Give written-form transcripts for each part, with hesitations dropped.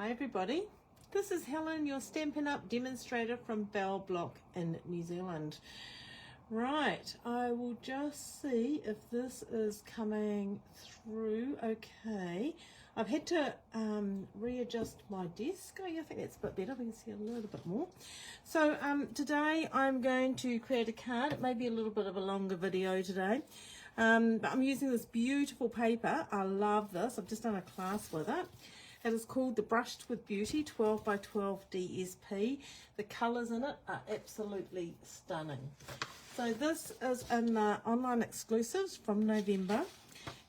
Hi everybody, this is Helen, your Stampin' Up demonstrator from Bell Block in New Zealand. Right, I will just see if this is coming through okay. I've had to readjust my desk. Oh yeah, I think that's a bit better. We can see a little bit more. So today I'm going to create a card. It may be a little bit of a longer video today. But I'm using this beautiful paper. I love this. I've just done a class with it. It is called the Brushed with Beauty 12 by 12 DSP. The colours in it are absolutely stunning. So this is an online exclusive from November,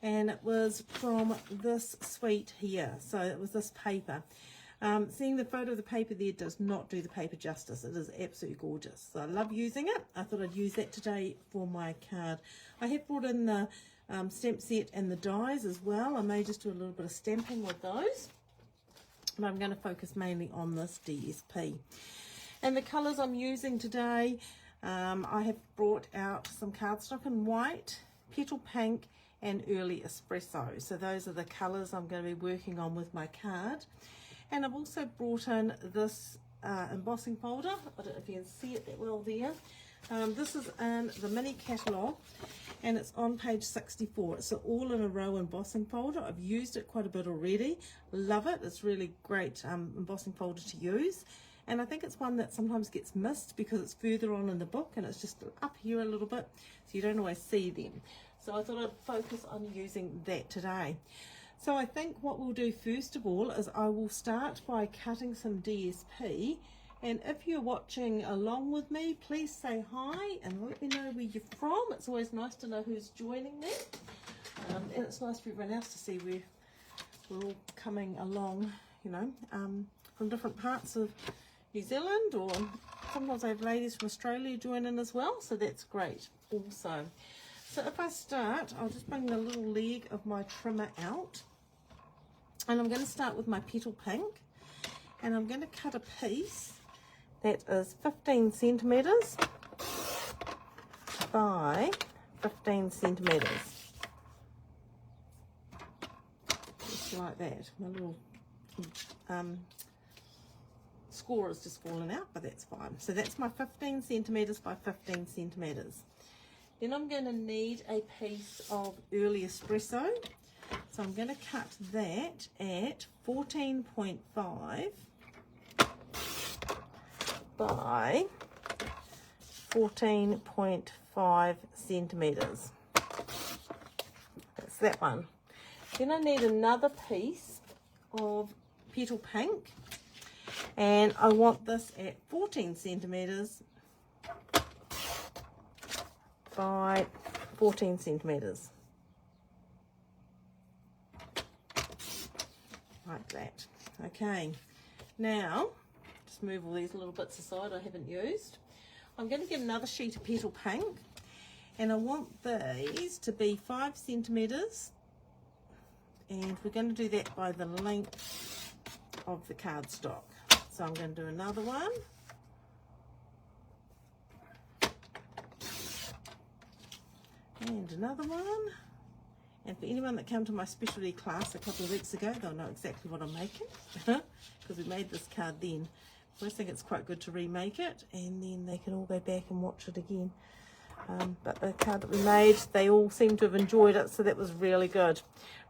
and it was from this suite here. So it was this paper. Seeing the photo of the paper there does not do the paper justice. It is absolutely gorgeous. So I love using it. I thought I'd use that today for my card. I have brought in the stamp set and the dies as well. I may just do a little bit of stamping with those. But I'm going to focus mainly on this DSP. And the colours I'm using today, I have brought out some cardstock in white, petal pink and early espresso. So those are the colours I'm going to be working on with my card. And I've also brought in this embossing folder. I don't know if you can see it that well there. This is in the mini catalogue and it's on page 64. It's an all in a row embossing folder. I've used it quite a bit already. Love it. It's really great embossing folder to use. And I think it's one that sometimes gets missed because it's further on in the book and it's just up here a little bit, so you don't always see them. So I thought I'd focus on using that today. So I think what we'll do first of all is I will start by cutting some DSP. And if you're watching along with me, please say hi and let me know where you're from. It's always nice to know who's joining me. And it's nice for everyone else to see where we're all coming along, you know, from different parts of New Zealand, or sometimes I have ladies from Australia join in as well, so that's great also. So if I start, I'll just bring the little leg of my trimmer out. And I'm going to start with my petal pink. And I'm going to cut a piece that is 15 centimetres by 15 centimetres. Just like that. My little score is just fallen out, but that's fine. So that's my 15 centimetres by 15 centimetres. Then I'm going to need a piece of early espresso. So I'm going to cut that at 14.5 by 14.5 centimetres. That's that one. Then I need another piece of petal pink, and I want this at 14 centimetres by 14 centimetres. Like that. Okay, now just move all these little bits aside I haven't used. I'm going to get another sheet of petal pink, and I want these to be 5 centimetres, and we're going to do that by the length of the cardstock. So I'm going to do another one. And another one. And for anyone that came to my specialty class a couple of weeks ago, they'll know exactly what I'm making because we made this card then. I think it's quite good to remake it, and then they can all go back and watch it again. But the card that we made, they all seem to have enjoyed it, so that was really good.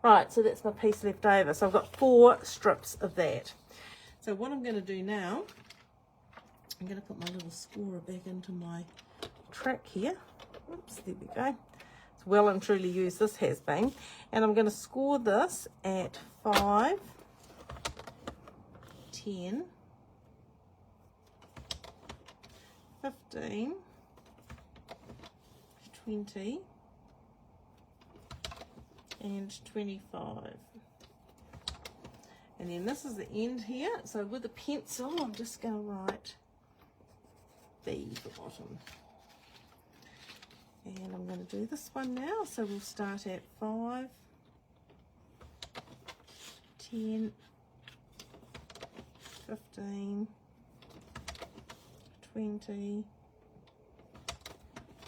Right, so that's my piece left over. So I've got 4 strips of that. So what I'm going to do now, I'm going to put my little scorer back into my track here. Oops, there we go. It's well and truly used, this has been. And I'm going to score this at 5, 10, 15, 20, and 25. And then this is the end here. So with a pencil, I'm just going to write B for bottom. And I'm going to do this one now. So we'll start at 5, 10, 15, 20,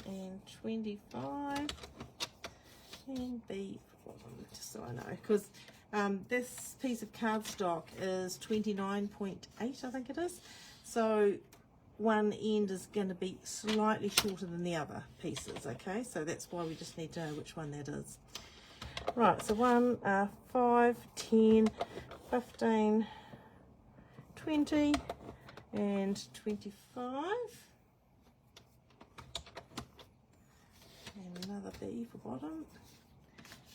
and 25, and B for bottom, just so I know, because This piece of cardstock is 29.8, I think it is. So one end is going to be slightly shorter than the other pieces, okay? So that's why we just need to know which one that is. Right, so 1, 5, 10, 15, 20, and 25. And another B for bottom.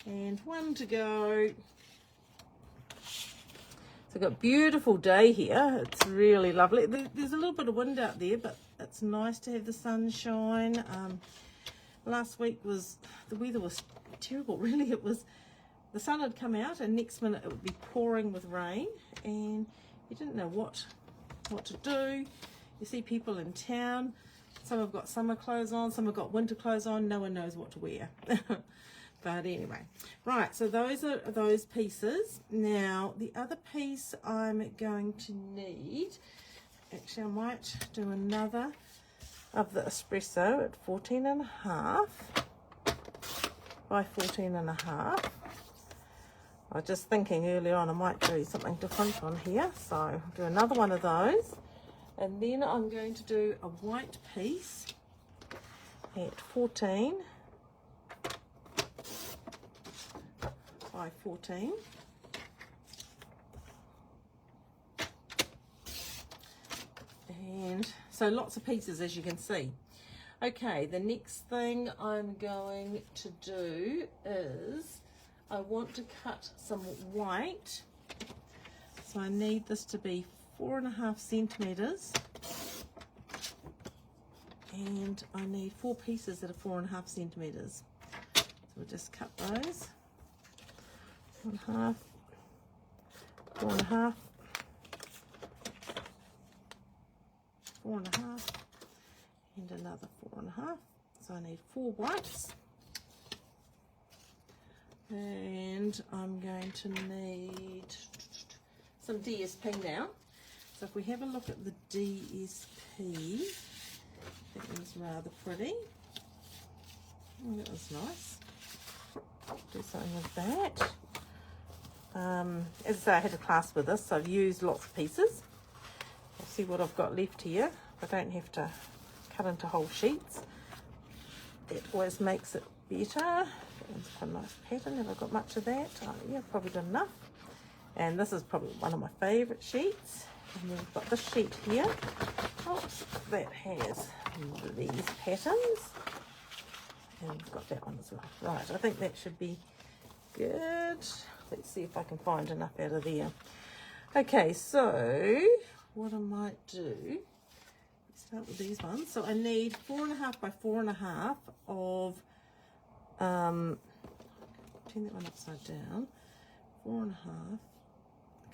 And 1 to go. So I've got a beautiful day here. It's really lovely. There's a little bit of wind out there, but it's nice to have the sunshine. Last week the weather was terrible, really. The sun had come out and next minute it would be pouring with rain and you didn't know what to do. You see people in town, some have got summer clothes on, some have got winter clothes on, no one knows what to wear. But anyway, right, so those are those pieces. Now the other piece I'm going to need, actually I might do another of the espresso at 14.5 by 14.5. I was just thinking earlier on I might do something different on here, so I'll do another one of those. And then I'm going to do a white piece at 14 by 14. And so lots of pieces, as you can see. Okay, the next thing I'm going to do is I want to cut some white. So I need this to be 4.5 centimeters. And I need 4 pieces that are 4.5 centimeters. So we'll just cut those. 1.5, 4.5, 4.5, and another 4.5. So I need 4 whites. And I'm going to need some DSP now. So if we have a look at the DSP, that was rather pretty. Oh, that was nice. Do something with that. As I say, I had a class with this, so I've used lots of pieces. I'll see what I've got left here. I don't have to cut into whole sheets. It always makes it better. It's quite a nice pattern. Have I got much of that? Oh, yeah, probably got enough. And this is probably one of my favourite sheets. And then we've got this sheet here. Oops, that has these patterns. And we've got that one as well. Right, I think that should be good. Let's see if I can find enough out of there. Okay, so what I might do, start with these ones. So I need 4.5 by 4.5 of, turn that one upside down, 4.5,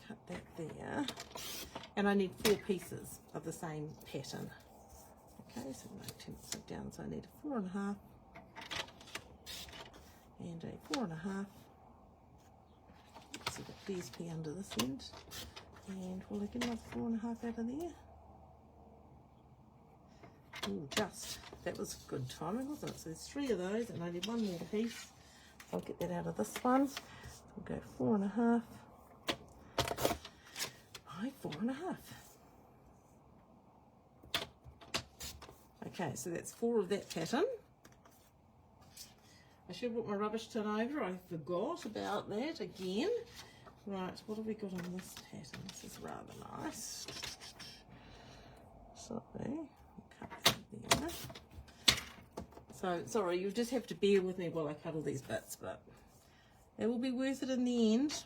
cut that there, and I need 4 pieces of the same pattern. Okay, so I'm going to turn it upside down, so I need a 4.5 and a 4.5. So I've got DSP under this end, and will I get another 4.5 out of there? Ooh, just. That was good timing, wasn't it? So there's 3 of those, and I need 1 more piece. I'll get that out of this one. So we'll go 4.5 by 4.5. Okay, so that's 4 of that pattern. I should have brought my rubbish tin over. I forgot about that again. Right, what have we got on this pattern? This is rather nice. So, cut that there. So, sorry, you'll just have to bear with me while I cut all these bits, but it will be worth it in the end.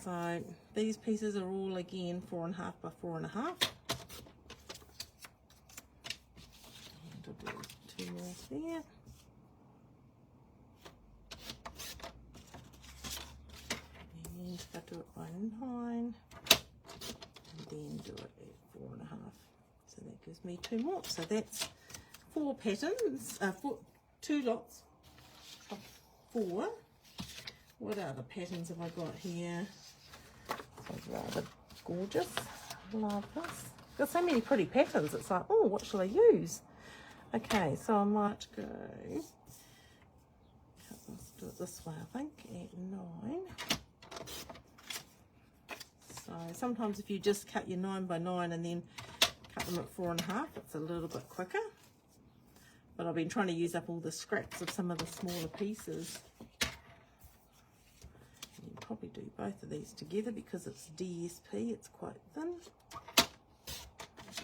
So, these pieces are all, again, 4.5 by 4.5. And I'll do 2 more there. And if I do it by 9, and then do it at 4.5. So that gives me 2 more. So that's 4 patterns, 2 lots of 4. What other patterns have I got here? It's rather gorgeous. Love this. Got so many pretty patterns. It's like, oh, what shall I use? Okay, so I might go. Let's do it this way, I think, at 9. sometimes if you just cut your 9 by 9 and then cut them at 4 1/2, it's a little bit quicker. But I've been trying to use up all the scraps of some of the smaller pieces. You can probably do both of these together because it's DSP, it's quite thin.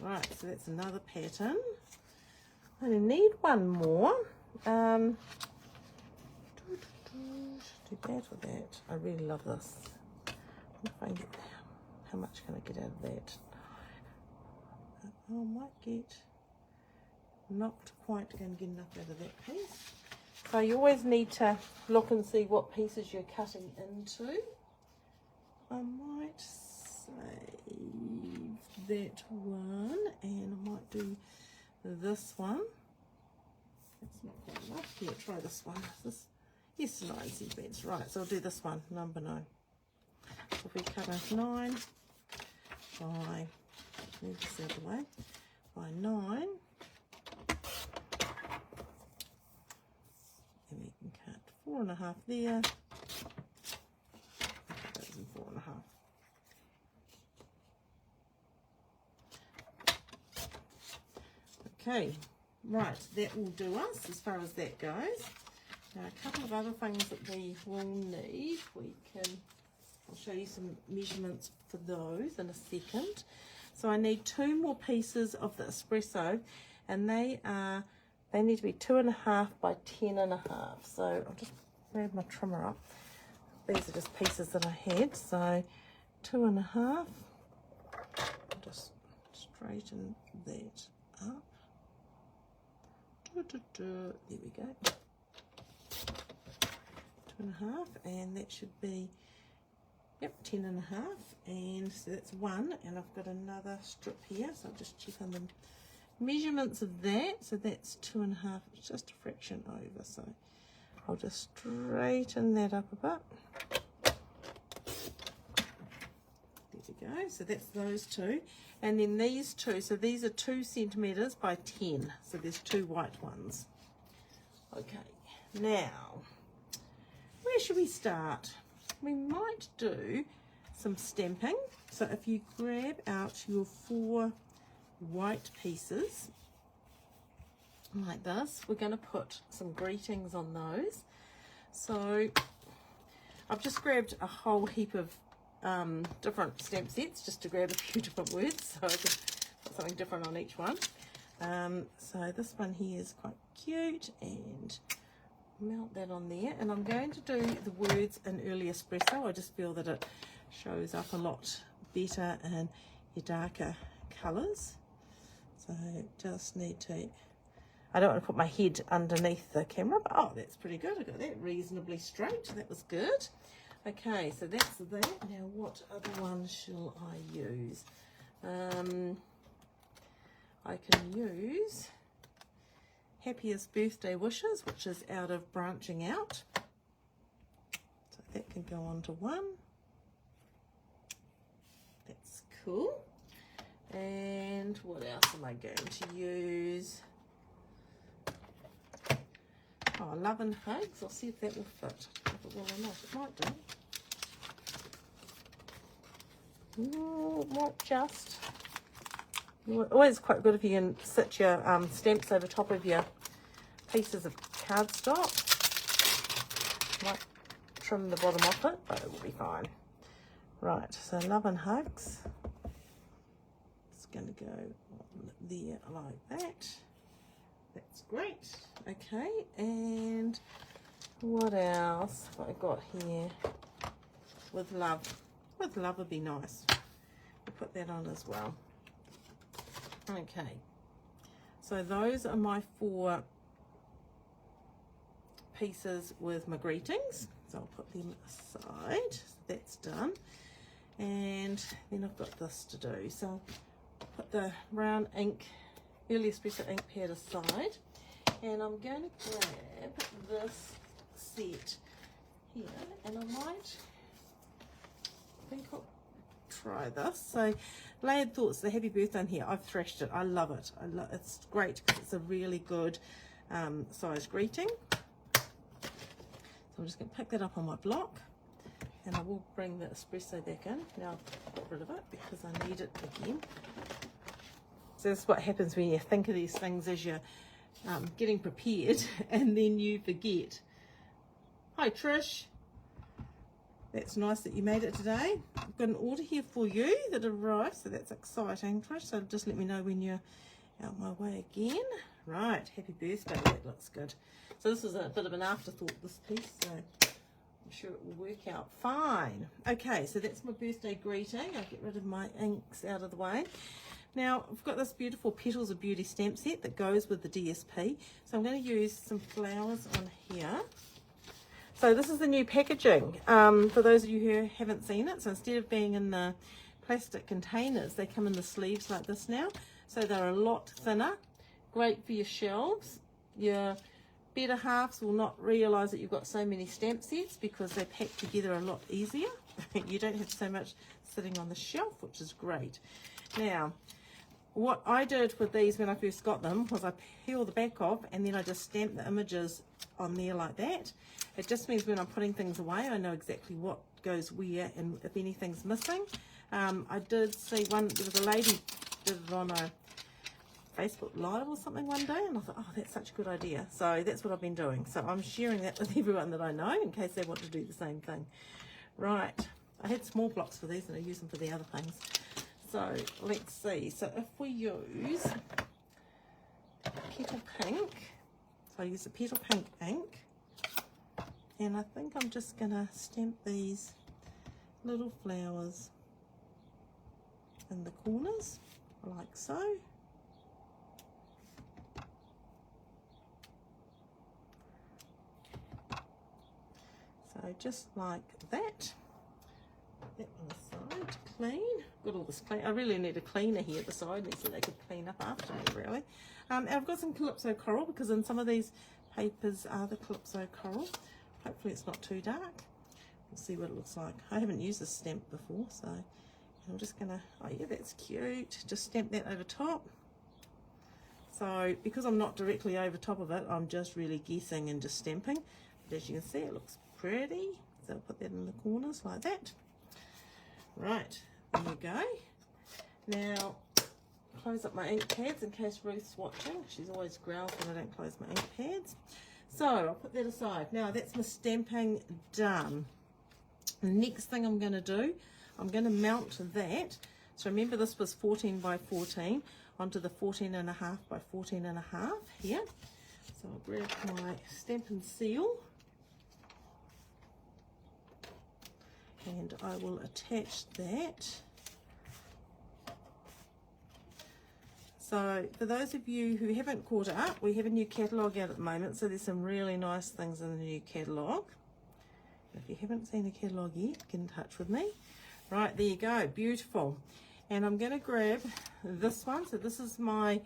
Right, so that's another pattern. I need one more. Do that or that. I really love this. If I can get how much can I get out of that? I might get not quite going to get enough out of that piece. So you always need to look and see what pieces you're cutting into. I might save that one and I might do this one. That's not quite enough. Yeah, try this one. Yes, 9 centimetres. Right, so I'll do this one, number 9. So if we cut a 9 by, move this out of the way, by 9, and we can cut 4 1/2 there, that is 4 1/2. Okay, right, that will do us as far as that goes. Now a couple of other things that we will need, I'll show you some measurements for those in a second. So I need 2 more pieces of the espresso, and they need to be 2 1/2 by 10 1/2. So I'll just grab my trimmer up. These are just pieces that I had. So 2 1/2. I'll just straighten that up. There we go. 2 1/2, and that should be 10 1/2, and so that's 1, and I've got another strip here, so I'll just check on the measurements of that. So that's 2 1/2, it's just a fraction over, so I'll just straighten that up a bit. There we go. So that's those 2, and then these 2, so these are 2 centimetres by 10, so there's 2 white ones. Okay, now where should we start? We might do some stamping. So if you grab out your 4 white pieces like this, we're going to put some greetings on those. So I've just grabbed a whole heap of different stamp sets just to grab a few different words, so I can put something different on each one. So this one here is quite cute, and mount that on there, and I'm going to do the words in early espresso. I just feel that it shows up a lot better in your darker colours. So just need to, I don't want to put my head underneath the camera, but oh, that's pretty good. I got that reasonably straight. That was good. Okay, so that's that. Now what other one shall I use? I can use Happiest Birthday Wishes, which is out of Branching Out. So that can go on to 1. That's cool. And what else am I going to use? Oh, Love and Hugs. I'll see if that will fit. If it will or not. It might do. Ooh, it might just. Always quite good if you can sit your stamps over top of your pieces of cardstock. Might trim the bottom off it, but it will be fine. Right, so Love and Hugs. It's going to go on there like that. That's great. Okay, and what else have I got here? With Love. With Love would be nice. We'll put that on as well. Okay, so those are my 4 pieces with my greetings. So I'll put them aside. So that's done. And then I've got this to do. So I'll put the brown ink, early espresso ink pad aside. And I'm going to grab this set here. And I think I'll try this. So Layered Thoughts, the Happy Birthday in here. I've thrashed it. I love it. It's great because it's a really good size greeting. So I'm just going to pick that up on my block, And I will bring the espresso back in. Now I've got rid of it because I need it again. So that's what happens when you think of these things as you're getting prepared and then you forget. Hi Trish. That's nice that you made it today. I've got an order here for you that arrived, so that's exciting, Trish. So just let me know when you're out my way again. Right, happy birthday. That looks good. So this is a bit of an afterthought, this piece, so I'm sure it will work out fine. Okay, so that's my birthday greeting. I'll get rid of my inks out of the way. Now, I've got this beautiful Petals of Beauty stamp set that goes with the DSP. So I'm going to use some flowers on here. So this is the new packaging. For those of you who haven't seen it, so instead of being in the plastic containers, they come in the sleeves like this now. So they're a lot thinner. Great for your shelves. Your better halves will not realise that you've got so many stamp sets because they're packed together a lot easier. You don't have so much sitting on the shelf, which is great. Now, what I did with these when I first got them was I peel the back off and then I just stamp the images on there like that. It just means when I'm putting things away, I know exactly what goes where and if anything's missing. I did see there was a lady did it on a Facebook Live or something one day, and I thought, oh, that's such a good idea. So that's what I've been doing. So I'm sharing that with everyone that I know in case they want to do the same thing. Right, I had small blocks for these and I use them for the other things. So let's see. So if we use Petal Pink, so I use the Petal Pink ink, and I think I'm just going to stamp these little flowers in the corners, like so. So just like that. That on the side, clean. Got all this clean. I really need a cleaner here at the side so they could clean up after me, really. And I've got some Calypso Coral because in some of these papers are the Calypso Coral. Hopefully it's not too dark. We'll see what it looks like. I haven't used this stamp before, so I'm just gonna, oh yeah, that's cute. Just stamp that over top. So because I'm not directly over top of it, I'm just really guessing and just stamping. But as you can see, it looks pretty. So I'll put that in the corners like that. Right, there you go. Now, close up my ink pads in case Ruth's watching. She's always growls when I don't close my ink pads. So I'll put that aside. Now that's my stamping done. The next thing I'm going to do, I'm going to mount that. So remember this was 14 by 14 onto the 14.5 by 14.5 here. So I'll grab my Stampin' Seal and I will attach that. So for those of you who haven't caught up, we have a new catalogue out at the moment, so there's some really nice things in the new catalogue. If you haven't seen the catalogue yet, get in touch with me. Right, there you go, beautiful. And I'm going to grab this one. So this is my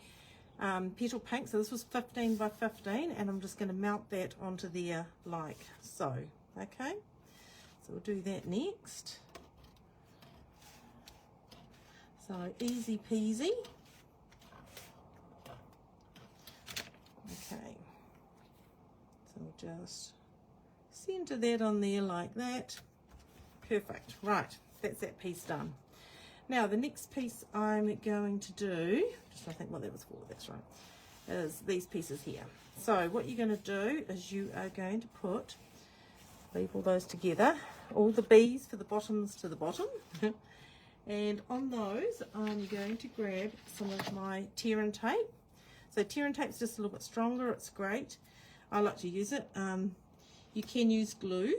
Petal Pink. So this was 15 by 15, and I'm just going to mount that onto there like so. Okay, so we'll do that next. So easy peasy. Okay, so we'll just center that on there like that. Perfect. Right, that's that piece done. Now the next piece I'm going to do, just I think what that was for, that's right, is these pieces here. So what you're going to do is you are going to leave all those together, all the bees for the bottoms to the bottom. And on those I'm going to grab some of my tear and tape. So tear and tape is just a little bit stronger, it's great. I like to use it. You can use glue.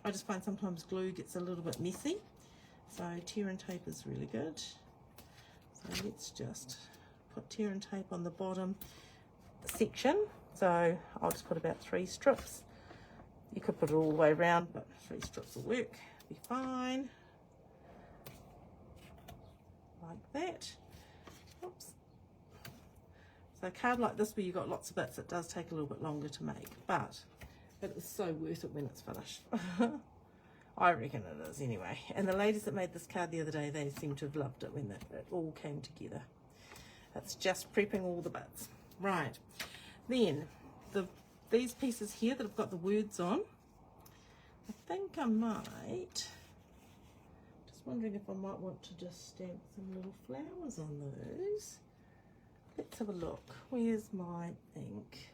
I just find sometimes glue gets a little bit messy. So tear and tape is really good. So let's just put tear and tape on the bottom section. So I'll just put about 3 strips. You could put it all the way around, but 3 strips will work, be fine. Like that. Oops. So a card like this where you've got lots of bits, it does take a little bit longer to make, but it is so worth it when it's finished. I reckon it is anyway. And the ladies that made this card the other day, they seem to have loved it when it all came together. It's just prepping all the bits. Right, then these pieces here that have got the words on, I think I might Just wondering if I might want to just stamp some little flowers on those. Let's have a look. Where's my ink?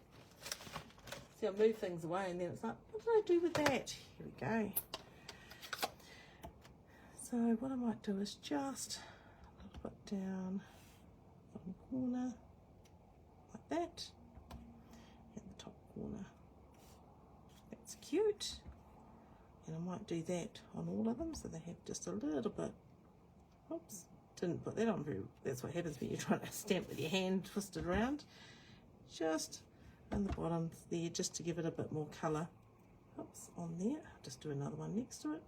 See, I move things away and then it's like, what did I do with that? Here we go. So what I might do is just a little bit down bottom corner, like that, and the top corner. That's cute. And I might do that on all of them so they have just a little bit. Oops, didn't put that on very. That's what happens when you're trying to stamp with your hand twisted around. Just on the bottom there, just to give it a bit more colour. Oops, on there. Just do another one next to it.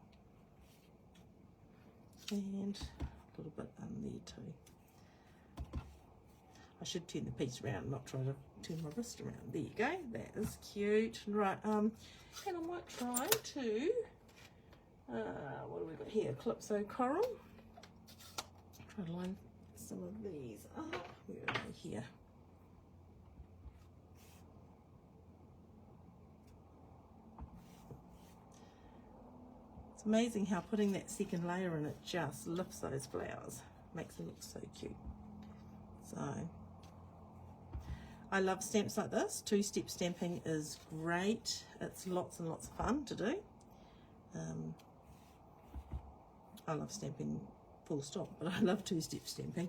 And a little bit on there too. I should turn the piece around, not try to turn my wrist around. There you go. That is cute. Right. And I might try to. What do we got here? Calypso coral. Try to line some of these up. Where are they here? It's amazing how putting that second layer in it just lifts those flowers. Makes it look so cute. So, I love stamps like this. Two-step stamping is great. It's lots and lots of fun to do. I love stamping full stop, but I love two-step stamping.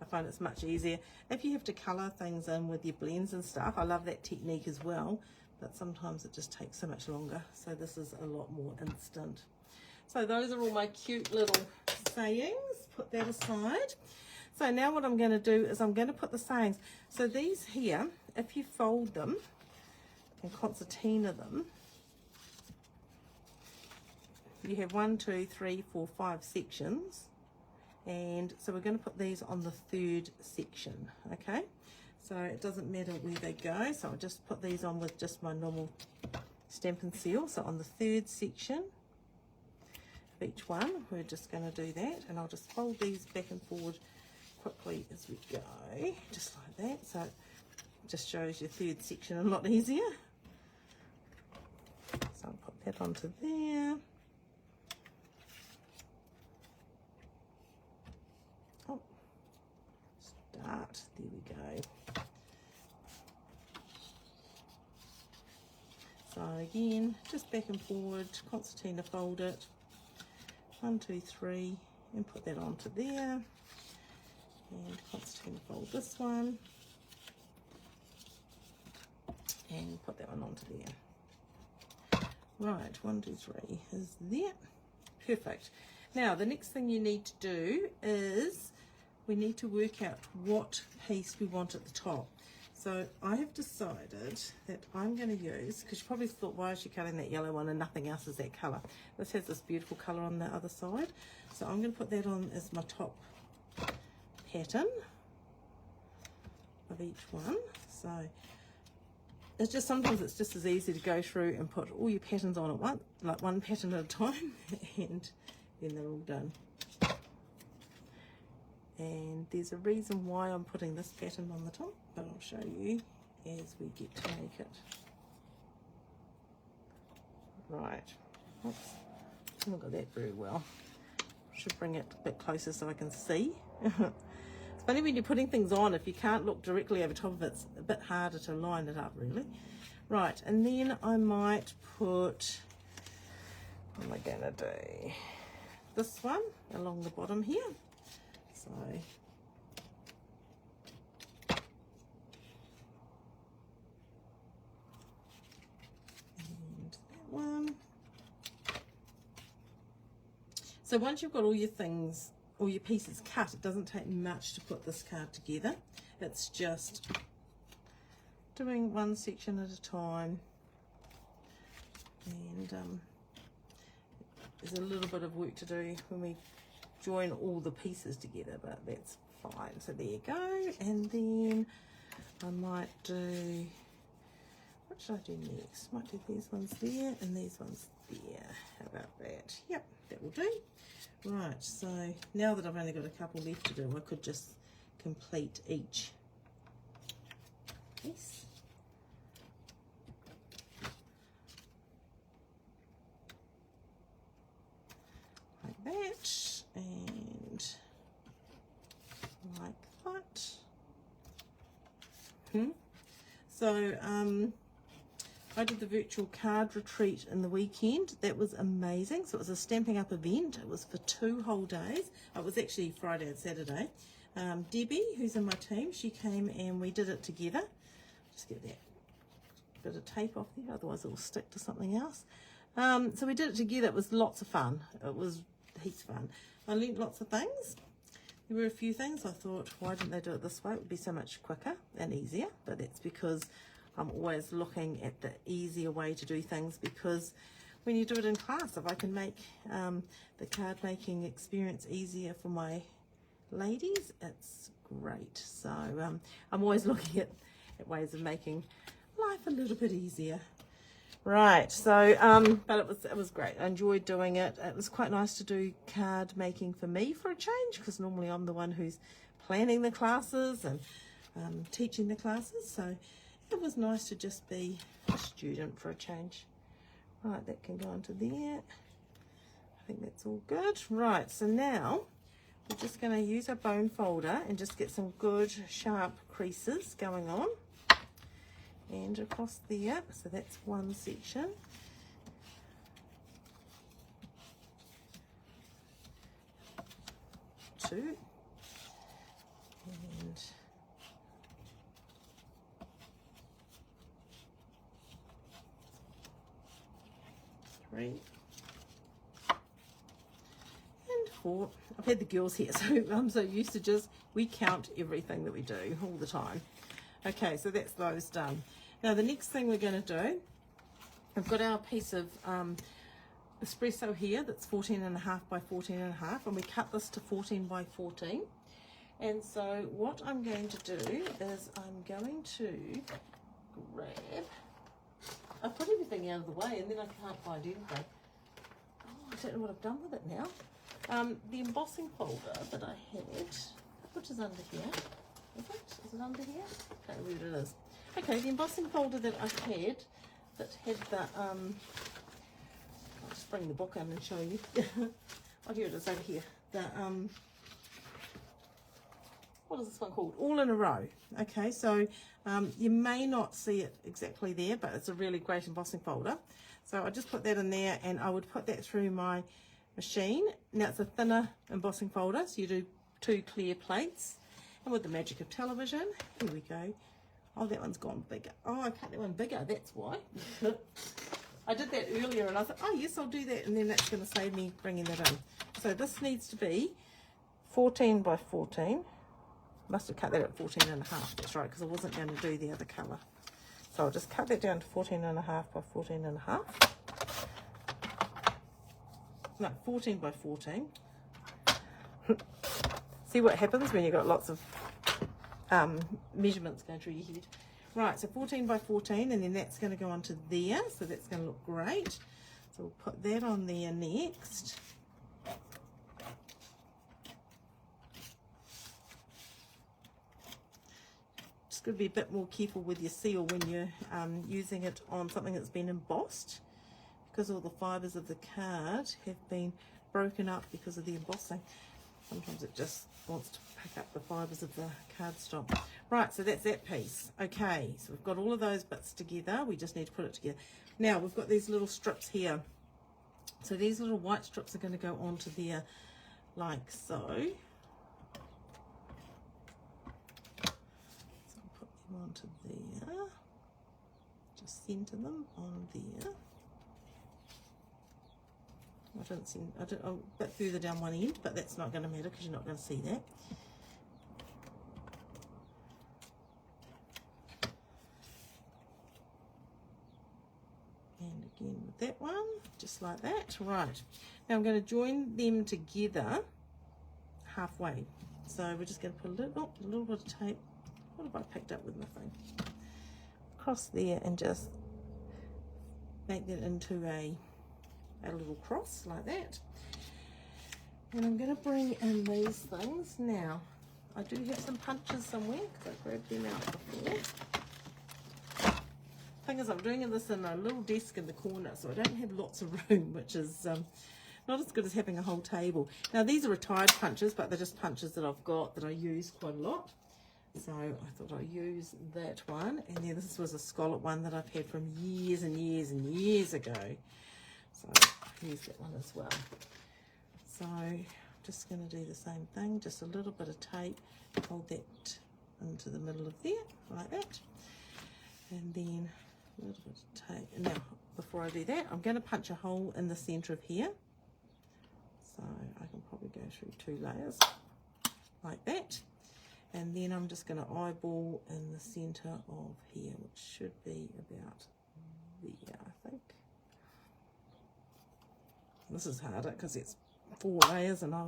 I find it's much easier. If you have to colour things in with your blends and stuff, I love that technique as well, but sometimes it just takes so much longer. So this is a lot more instant. So those are all my cute little sayings. Put that aside. So now what I'm going to do is I'm going to put the sayings. So these here, if you fold them and concertina them, you have 1, 2, 3, 4, 5 sections. And so we're going to put these on the third section, okay? So it doesn't matter where they go. So I'll just put these on with just my normal Stampin' Seal. So on the third section of each one, we're just going to do that. And I'll just fold these back and forward quickly as we go, just like that. So it just shows your third section a lot easier. So I'll put that onto there. Oh, start, there we go. So again, just back and forward, concertina fold it, 1, 2, 3, and put that onto there. And concertina fold this one and put that one onto there. Right, 1, 2, 3 is there. Perfect. Now the next thing you need to do is we need to work out what piece we want at the top. So I have decided that I'm going to use, because you probably thought, why is she cutting that yellow one and nothing else is that colour? This has this beautiful colour on the other side. So I'm going to put that on as my top pattern of each one. So it's just, sometimes it's just as easy to go through and put all your patterns on at once, like one pattern at a time, and then they're all done. And there's a reason why I'm putting this pattern on the top, but I'll show you as we get to make it. Right, oops, I haven't got that very well. Should bring it a bit closer so I can see. It's funny when you're putting things on, if you can't look directly over top of it, it's a bit harder to line it up really. Right, and then I might put, what am I going to do? This one along the bottom here. So, and that one. So once you've got all your things, all your pieces cut, it doesn't take much to put this card together. It's just doing one section at a time, and there's a little bit of work to do when we join all the pieces together, but that's fine. So there you go. And then I might do, what should I do next? Might do these ones there and these ones there. How about that? Yep, that will do. Right, so now that I've only got a couple left to do, I could just complete each piece. Like that, and like that. So I did the virtual card retreat in the weekend. That was amazing. So it was a Stamping Up event. It was for 2 whole days. It was actually Friday and Saturday. Debbie, who's in my team, she came and we did it together. Just get that bit of tape off there, otherwise it will stick to something else. So we did it together. It was lots of fun. It was heaps of fun. I learned lots of things. There were a few things I thought, why didn't they do it this way? It would be so much quicker and easier, but that's because I'm always looking at the easier way to do things, because when you do it in class, if I can make the card making experience easier for my ladies, it's great. So I'm always looking at ways of making life a little bit easier. Right, so but it was great. I enjoyed doing it. It was quite nice to do card making for me for a change, because normally I'm the one who's planning the classes and teaching the classes, so it was nice to just be a student for a change. Right, that can go onto there. I think that's all good. Right, so now we're just going to use our bone folder and just get some good sharp creases going on and across there. So that's one section. Two. And three. And 4. I've had the girls here, so I'm so used to just, we count everything that we do all the time. Okay, so that's those done. Now the next thing we're going to do, I've got our piece of espresso here that's 14.5 by 14.5, and we cut this to 14 by 14. And so what I'm going to do is I'm going to grab, I put everything out of the way and then I can't find anything. Oh, I don't know what I've done with it now. The embossing folder that I had, which is under here. Is it under here? I can't remember what it is. Okay, the embossing folder that I had, that had the, I'll just bring the book in and show you. Oh, here it is over here. The, what is this one called? All in a row. Okay, so you may not see it exactly there, but it's a really great embossing folder. So I just put that in there, and I would put that through my machine. Now it's a thinner embossing folder, so you do 2 clear plates. And with the magic of television, here we go. Oh, that one's gone bigger. Oh, I cut that one bigger, that's why. I did that earlier and I thought, oh yes, I'll do that, and then that's going to save me bringing that in. So this needs to be 14 by 14. Must have cut that at 14.5, that's right, because I wasn't going to do the other colour. So I'll just cut that down to 14.5 by 14.5. No, 14 by 14. See what happens when you've got lots of measurements going through your head. Right, so 14 by 14, and then that's going to go onto there, so that's going to look great. So we'll put that on there next. Just got to be a bit more careful with your seal when you're using it on something that's been embossed, because all the fibres of the card have been broken up because of the embossing. Sometimes it just wants to pick up the fibres of the cardstock. Right, so that's that piece. Okay, so we've got all of those bits together. We just need to put it together. Now we've got these little strips here. So these little white strips are going to go onto there like so. So I'll put them onto there. Just centre them on there. I'm a bit further down one end, but that's not going to matter because you're not going to see that. And again with that one, just like that. Right, now I'm going to join them together halfway. So we're just going to put a little bit of tape. What have I picked up with my thing? Across there, and just make that into a little cross like that. And I'm going to bring in these things now. I do have some punches somewhere because I grabbed them out before. Thing is, I'm doing this in a little desk in the corner, so I don't have lots of room, which is not as good as having a whole table. Now these are retired punches, but they're just punches that I've got that I use quite a lot. So I thought I'd use that one. And then this was a scallop one that I've had from years and years and years ago. So I'll use that one as well. So I'm just going to do the same thing, just a little bit of tape, hold that into the middle of there, like that. And then a little bit of tape. And now, before I do that, I'm going to punch a hole in the centre of here. So I can probably go through 2 layers, like that. And then I'm just going to eyeball in the centre of here, which should be about there, I think. This is harder because it's 4 layers and I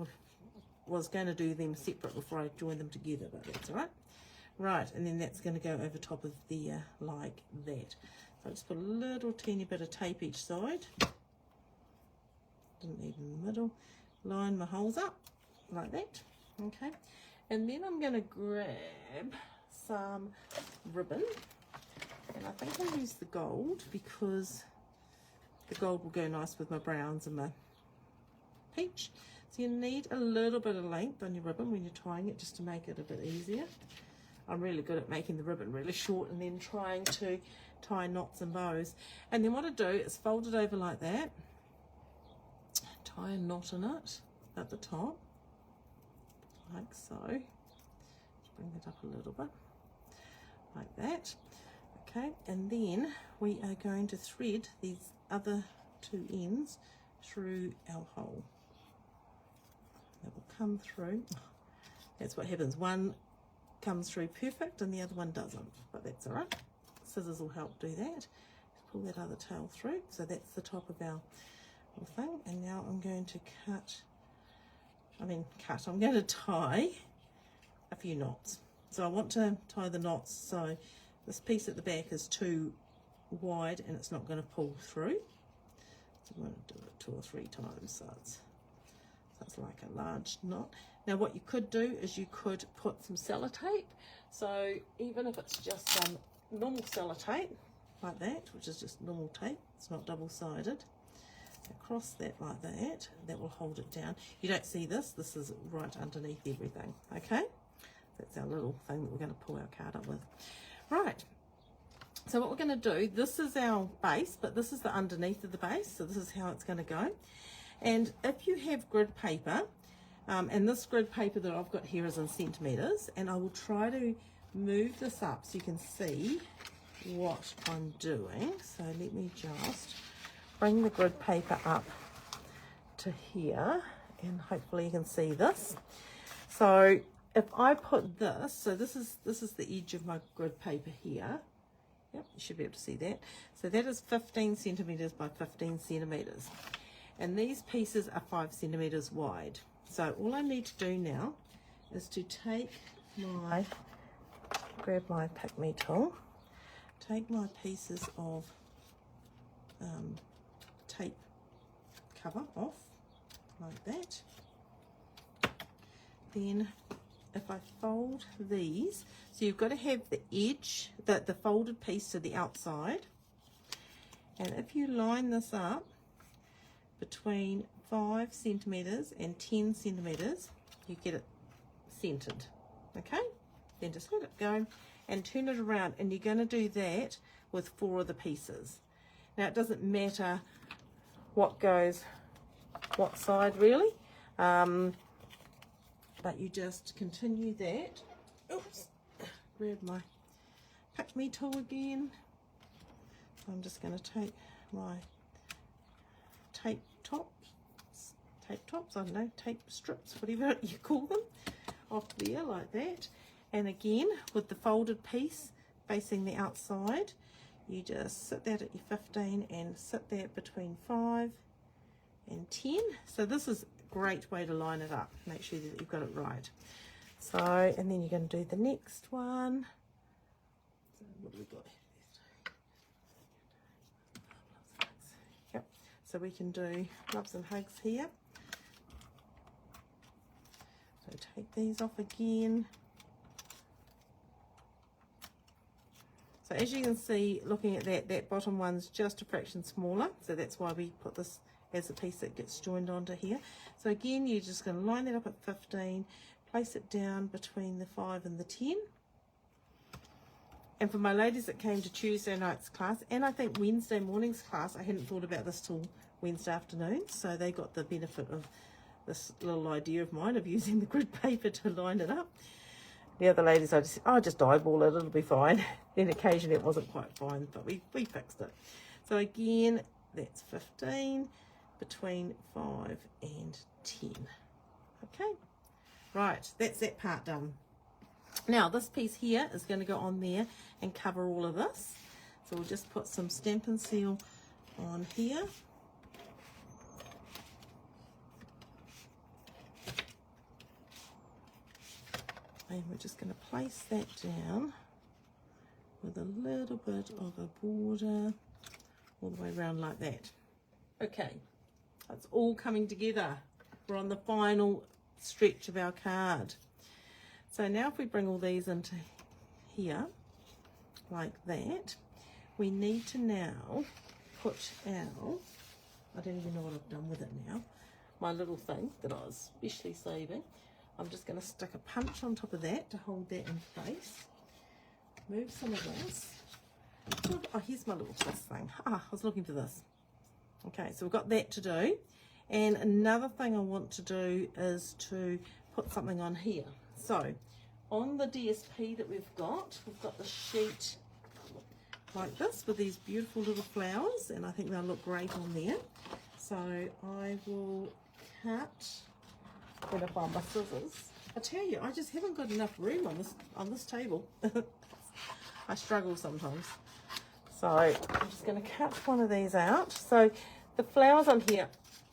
was going to do them separate before I join them together, but that's all right. Right, and then that's going to go over top of there like that. So I just put a little teeny bit of tape each side. Didn't need in the middle. Line my holes up like that. Okay. And then I'm going to grab some ribbon, and I think I'll use the gold because the gold will go nice with my browns and my peach. So you need a little bit of length on your ribbon when you're tying it, just to make it a bit easier. I'm really good at making the ribbon really short and then trying to tie knots and bows. And then what I do is fold it over like that, tie a knot in it at the top, like so. Just bring it up a little bit, like that. Okay, and then we are going to thread these other 2 ends through our hole. That will come through. That's what happens. One comes through perfect and the other one doesn't, but that's all right. Scissors will help do that. Just pull that other tail through. So that's the top of our little thing. And now I'm going to I'm going to tie a few knots. So I want to tie the knots so this piece at the back is too wide and it's not going to pull through. So I'm going to do it 2 or 3 times so it's like a large knot. Now what you could do is you could put some sellotape. So even if it's just some normal sellotape like that, which is just normal tape, it's not double-sided, across that like that, that will hold it down. You don't see this, this is right underneath everything, okay? That's our little thing that we're going to pull our card up with. Right, so what we're going to do, this is our base, but this is the underneath of the base, so this is how it's going to go. And if you have grid paper, and this grid paper that I've got here is in centimetres, and I will try to move this up so you can see what I'm doing. So let me just bring the grid paper up to here, and hopefully you can see this. So if I put this, so this is the edge of my grid paper here. Yep, you should be able to see that. So that is 15 centimetres by 15 centimetres. And these pieces are 5 centimetres wide. So all I need to do now is to grab my Pick Me tool, take my pieces of tape cover off, like that. Then if I fold these, so you've got to have the edge, the folded piece to the outside. And if you line this up between 5 centimetres and 10 centimetres, you get it centered, okay? Then just let it go and turn it around, and you're going to do that with 4 of the pieces. Now it doesn't matter what goes what side really, but you just continue that. Oops, grab my Pick Me tool again. I'm just going to take my tape tops, I don't know, tape strips, whatever you call them, off there like that. And again, with the folded piece facing the outside, you just sit that at your 15 and sit that between 5 and 10. So this is a great way to line it up. Make sure that you've got it right. So, and then you're going to do the next one. So what do we got? Yep. So we can do Loves and Hugs here. So take these off again. So as you can see, looking at that bottom one's just a fraction smaller, so that's why we put this as a piece that gets joined onto here. So again, you're just going to line that up at 15, place it down between the 5 and the 10. And for my ladies that came to Tuesday night's class, and I think Wednesday morning's class, I hadn't thought about this till Wednesday afternoon, so they got the benefit of this little idea of mine of using the grid paper to line it up. The other ladies, I just eyeball it, it'll be fine. Then occasionally it wasn't quite fine, but we fixed it. So again, that's 15, between 5 and 10. Okay, right, that's that part done. Now this piece here is going to go on there and cover all of this. So we'll just put some Stampin' Seal on here. And we're just going to place that down with a little bit of a border all the way around like that. Okay, it's all coming together. We're on the final stretch of our card. So now if we bring all these into here, like that, we need to now put our, I don't even know what I've done with it now, my little thing that I was specially saving. I'm just going to stick a punch on top of that to hold that in place. Move some of this. Oh, here's my little twist thing. I was looking for this. Okay, so we've got that to do. And another thing I want to do is to put something on here. So, on the DSP that we've got the sheet like this with these beautiful little flowers, and I think they'll look great on there. So, I will cut... Gonna find my scissors. I tell you, I just haven't got enough room on this table. I struggle sometimes. So I'm just going to cut one of these out. So the flowers on here,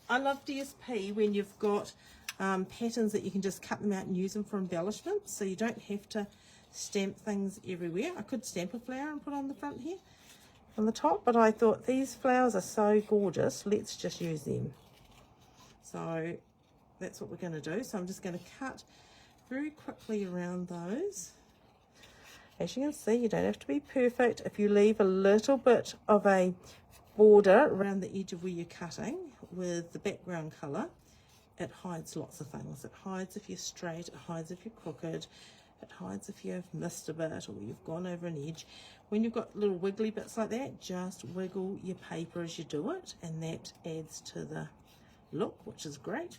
I love DSP when you've got patterns that you can just cut them out and use them for embellishment, so you don't have to stamp things everywhere. I could stamp a flower and put on the front here on the top, but I thought these flowers are so gorgeous, let's just use them. So that's what we're going to do. So I'm just going to cut very quickly around those. As you can see, you don't have to be perfect. If you leave a little bit of a border around the edge of where you're cutting with the background colour, it hides lots of things. It hides if you're straight, it hides if you're crooked, it hides if you've missed a bit or you've gone over an edge. When you've got little wiggly bits like that, just wiggle your paper as you do it, and that adds to the look, which is great.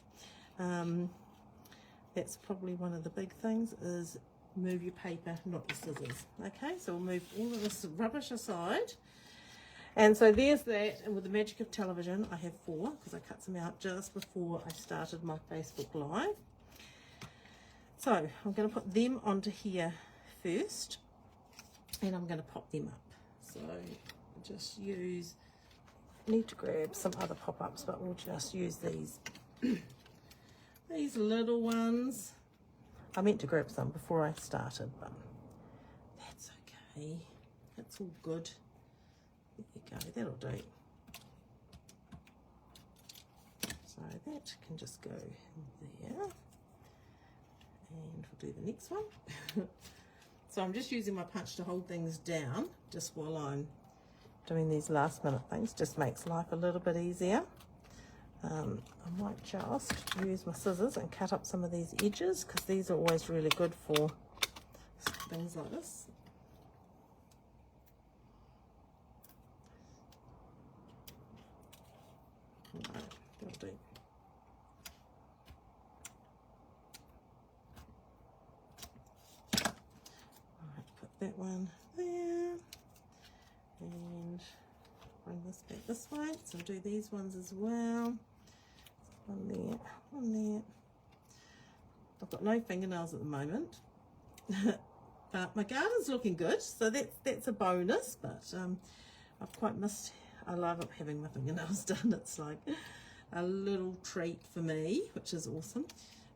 That's probably one of the big things, is move your paper, not your scissors. Okay, so we'll move all of this rubbish aside. And so there's that, and with the magic of television, I have 4, because I cut some out just before I started my Facebook Live. So I'm going to put them onto here first, and I'm going to pop them up. So just use, need to grab some other pop-ups, but we'll just use these. These little ones. I meant to grab some before I started, but that's okay. That's all good. There you go, that'll do. So that can just go there. And we'll do the next one. So I'm just using my punch to hold things down just while I'm doing these last minute things. Just makes life a little bit easier. I might just use my scissors and cut up some of these edges, because these are always really good for things like this. Right, that'll do. Alright, put that one there, and bring this back this way. So I'll do these ones as well. One there, one there. I've got no fingernails at the moment, but my garden's looking good, so that's a bonus. But I've quite missed. I love having my fingernails done. It's like a little treat for me, which is awesome.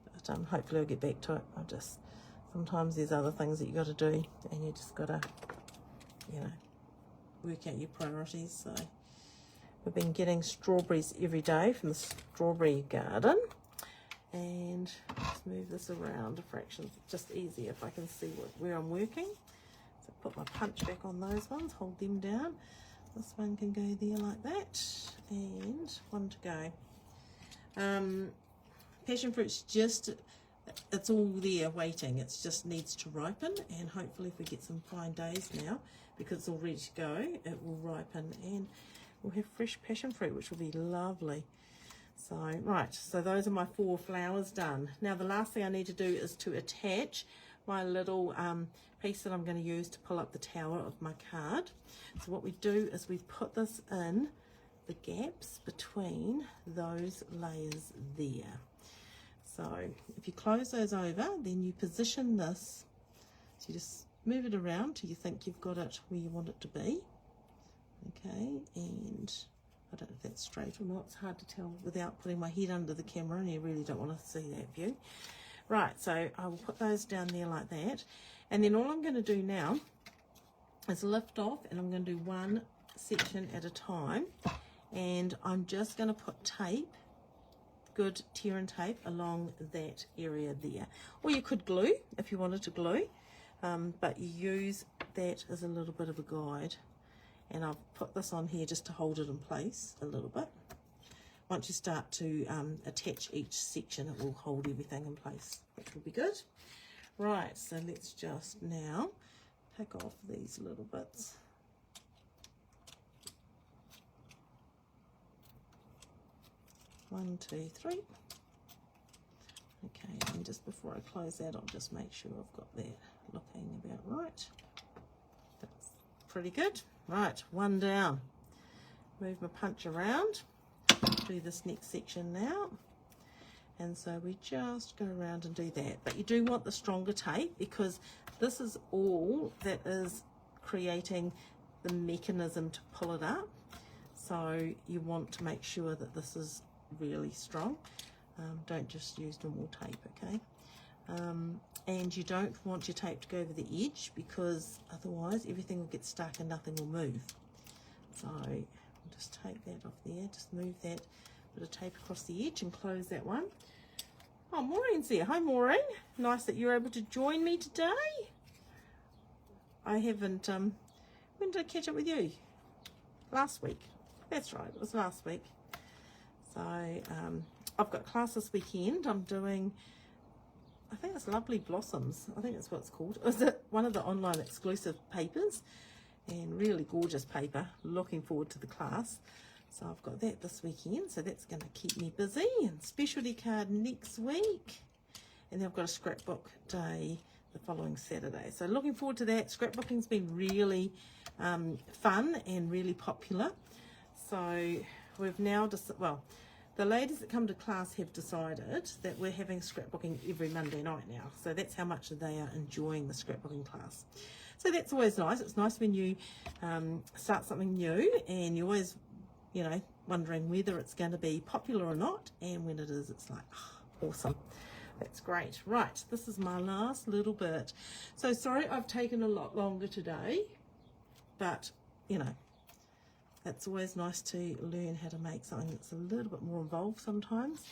But hopefully I'll get back to it. Sometimes there's other things that you got to do, and you just got to, work out your priorities. So we've been getting strawberries every day from the strawberry garden, and just move this around a fraction. It's just easier if I can see where I'm working. So put my punch back on those ones, hold them down. This one can go there like that, and one to go. Passion fruit's just, it's all there waiting. It just needs to ripen, and hopefully if we get some fine days now, because it's all ready to go, it will ripen and we'll have fresh passion fruit, which will be lovely. So, right, so those are my 4 flowers done. Now the last thing I need to do is to attach my little piece that I'm going to use to pull up the tower of my card. So what we do is we put this in the gaps between those layers there. So if you close those over, then you position this, so you just move it around till you think you've got it where you want it to be. Okay, and I don't know if that's straight or not, it's hard to tell without putting my head under the camera, and you really don't want to see that view. Right, so I will put those down there like that, and then all I'm going to do now is lift off, and I'm going to do one section at a time, and I'm just going to put tape, good tear and tape, along that area there. Or you could glue if you wanted to glue, but you use that as a little bit of a guide. And I've put this on here just to hold it in place a little bit. Once you start to attach each section, it will hold everything in place, which will be good. Right, so let's just now pick off these little bits. One, two, three. Okay, and just before I close that, I'll just make sure I've got that looking about right. That's pretty good. Right, one down. Move my punch around. Do this next section now. And so we just go around and do that. But you do want the stronger tape, because this is all that is creating the mechanism to pull it up. So you want to make sure that this is really strong. Don't just use normal tape, okay? And you don't want your tape to go over the edge, because otherwise everything will get stuck and nothing will move. So I'll just take that off there, just move that bit of tape across the edge and close that one. Oh, Maureen's there. Hi Maureen, nice that you're able to join me today. I haven't, when did I catch up with you? Last week. That's right, it was last week. So I've got class this weekend. I'm doing, I think it's Lovely Blossoms. I think that's what it's called. Is it one of the online exclusive papers? And really gorgeous paper. Looking forward to the class. So I've got that this weekend. So that's going to keep me busy. And specialty card next week. And then I've got a scrapbook day the following Saturday. So looking forward to that. Scrapbooking's been really fun and really popular. So we've now just, well, the ladies that come to class have decided that we're having scrapbooking every Monday night now. So that's how much they are enjoying the scrapbooking class. So that's always nice. It's nice when you start something new and you're always, you know, wondering whether it's going to be popular or not. And when it is, it's like, oh, awesome. That's great. Right, this is my last little bit. So sorry I've taken a lot longer today, but, you know, it's always nice to learn how to make something that's a little bit more involved sometimes.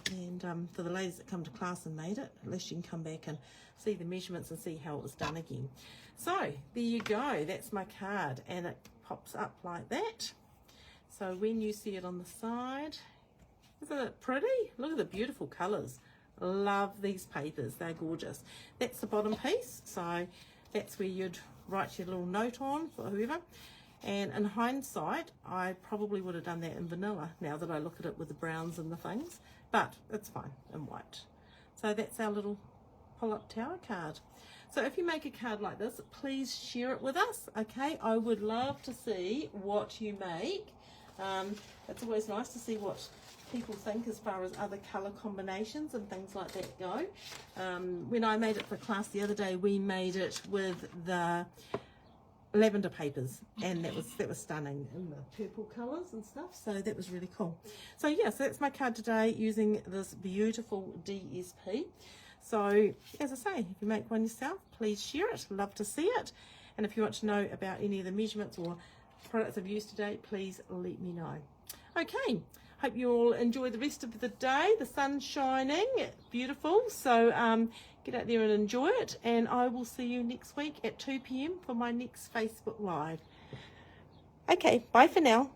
And for the ladies that come to class and made it, at least you can come back and see the measurements and see how it was done again. So there you go. That's my card, and it pops up like that. So when you see it on the side, isn't it pretty? Look at the beautiful colours. Love these papers. They're gorgeous. That's the bottom piece. So that's where you'd write your little note on for whoever. And in hindsight, I probably would have done that in vanilla now that I look at it with the browns and the things, but it's fine in white. So that's our little pull-up tower card. So if you make a card like this, please share it with us, okay? I would love to see what you make. It's always nice to see what people think as far as other colour combinations and things like that go. When I made it for class the other day, we made it with the lavender papers, and that was stunning in the purple colours and stuff, so that was really cool. So yeah, so that's my card today using this beautiful DSP. So as I say, if you make one yourself, please share it. Love to see it. And if you want to know about any of the measurements or products I've used today, please let me know. Okay, hope you all enjoy the rest of the day. The sun's shining, beautiful. So get out there and enjoy it, and I will see you next week at 2 p.m. for my next Facebook Live. Okay, bye for now.